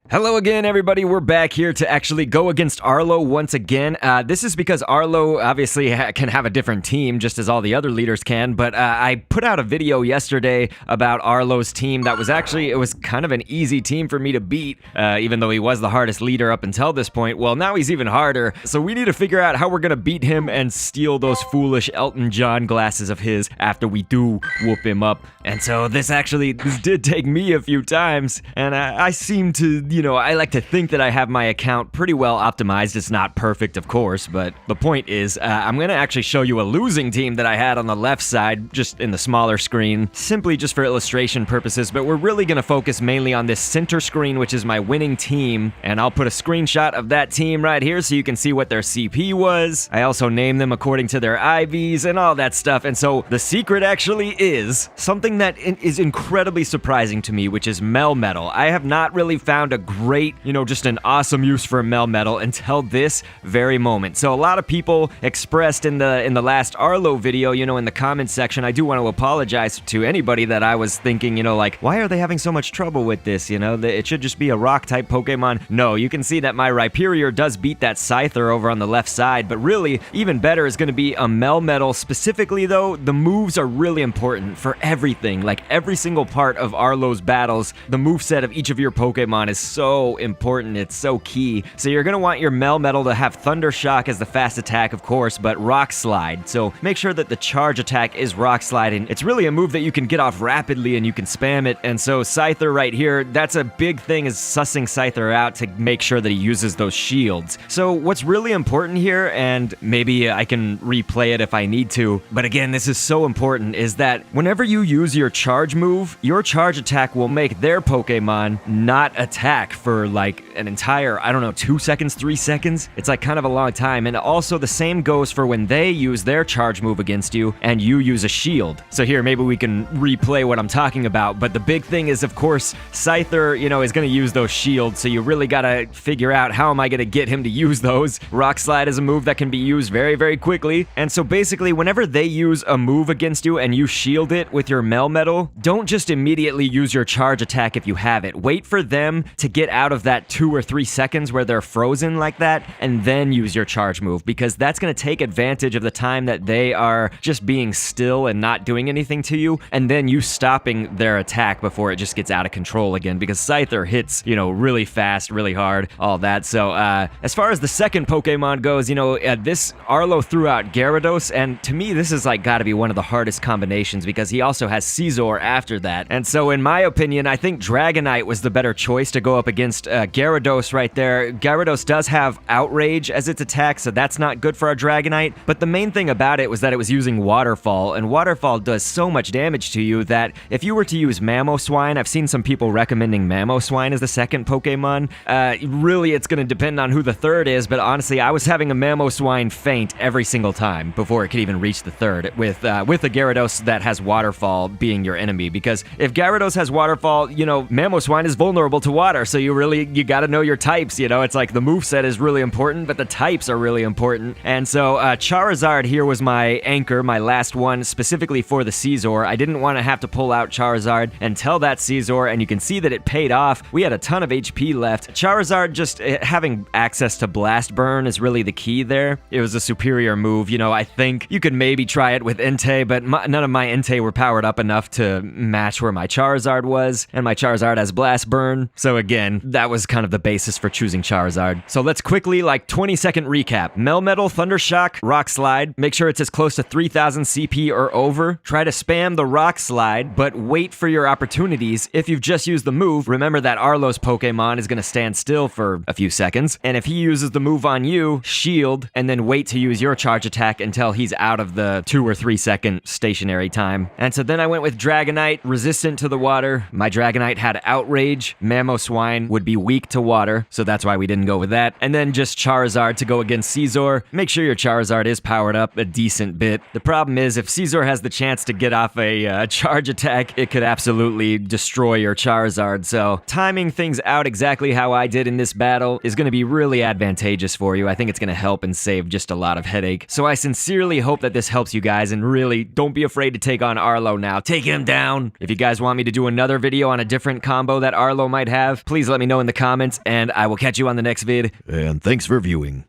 Hello again, everybody. We're back here to actually go against Arlo once again. This is because Arlo obviously can have a different team, just as all the other leaders can, but I put out a video yesterday about Arlo's team that was actually, it was kind of an easy team for me to beat, even though he was the hardest leader up until this point. Well, now he's even harder, so we need to figure out how we're gonna beat him and steal those foolish Elton John glasses of his after we do whoop him up. And so this did take me a few times, and I seem to, I like to think that I have my account pretty well optimized. It's not perfect, of course, but the point is, I'm gonna actually show you a losing team that I had on the left side, just in the smaller screen, simply just for illustration purposes, but we're really gonna focus mainly on this center screen, which is my winning team, and I'll put a screenshot of that team right here so you can see what their CP was. I also named them according to their IVs and all that stuff, and so the secret actually is something that is incredibly surprising to me, which is Melmetal. I have not really found a great, just an awesome use for Melmetal until this very moment. So a lot of people expressed in the last Arlo video, in the comments section, I do want to apologize to anybody that I was thinking, like, why are they having so much trouble with this? It should just be a rock type Pokemon. No, you can see that my Rhyperior does beat that Scyther over on the left side, but really, even better is going to be a Melmetal. Specifically though, the moves are really important for everything. Like every single part of Arlo's battles, the moveset of each of your Pokemon is so important, it's so key. So you're gonna want your Melmetal to have Thunder Shock as the fast attack, of course, but Rock Slide. So make sure that the charge attack is Rock Slide, and it's really a move that you can get off rapidly and you can spam it. And so Scyther right here, that's a big thing, is sussing Scyther out to make sure that he uses those shields. So what's really important here, and maybe I can replay it if I need to, but again, this is so important, is that whenever you use your charge move, your charge attack will make their Pokemon not attack for like an entire, 2 seconds, 3 seconds. It's like kind of a long time. And also the same goes for when they use their charge move against you and you use a shield. So here, maybe we can replay what I'm talking about. But the big thing is, of course, Scyther, is going to use those shields. So you really got to figure out, how am I going to get him to use those? Rock Slide is a move that can be used very, very quickly. And so basically, whenever they use a move against you and you shield it with your Melmetal, don't just immediately use your charge attack if you have it. Wait for them to get out of that 2 or 3 seconds where they're frozen like that, and then use your charge move, because that's going to take advantage of the time that they are just being still and not doing anything to you, and then you stopping their attack before it just gets out of control again, because Scyther hits, really fast, really hard, all that. So as far as the second Pokemon goes, this Arlo threw out Gyarados, and to me this is like got to be one of the hardest combinations, because he also has Scizor after that. And so in my opinion, I think Dragonite was the better choice to go up against Gyarados right there. Gyarados does have Outrage as its attack, so that's not good for our Dragonite, but the main thing about it was that it was using Waterfall, and Waterfall does so much damage to you that if you were to use Mamoswine, I've seen some people recommending Mamoswine as the second Pokemon. Really, it's going to depend on who the third is, but honestly, I was having a Mamoswine faint every single time before it could even reach the third, with a Gyarados that has Waterfall being your enemy, because if Gyarados has Waterfall, Mamoswine is vulnerable to water, so you gotta know your types, it's like the moveset is really important, but the types are really important. And so Charizard here was my anchor, my last one, specifically for the Scizor. I didn't want to have to pull out Charizard until that Scizor, and you can see that it paid off. We had a ton of HP left. Charizard just having access to Blast Burn is really the key there. It was a superior move, I think you could maybe try it with Entei, but none of my Entei were powered up enough to match where my Charizard was, and my Charizard has Blast Burn. So again, that was kind of the basis for choosing Charizard. So let's quickly, 20-second recap. Melmetal, Thunder Shock, Rock Slide. Make sure it's as close to 3000 CP or over. Try to spam the Rock Slide, but wait for your opportunities. If you've just used the move, remember that Arlo's Pokemon is going to stand still for a few seconds, and if he uses the move on you, shield, and then wait to use your charge attack until he's out of the 2 or 3 second stationary time. And so then I went with Dragonite, resistant to the water. My Dragonite had Outrage. Mamoswine would be weak to water, so that's why we didn't go with that. And then just Charizard to go against Scizor. Make sure your Charizard is powered up a decent bit. The problem is, if Scizor has the chance to get off a charge attack, it could absolutely destroy your Charizard. So timing things out exactly how I did in this battle is going to be really advantageous for you. I think it's going to help and save just a lot of headache. So I sincerely hope that this helps you guys, and really, don't be afraid to take on Arlo now. Take him down! If you guys want me to do another video on a different combo that Arlo might have, please please let me know in the comments, and I will catch you on the next vid. And thanks for viewing.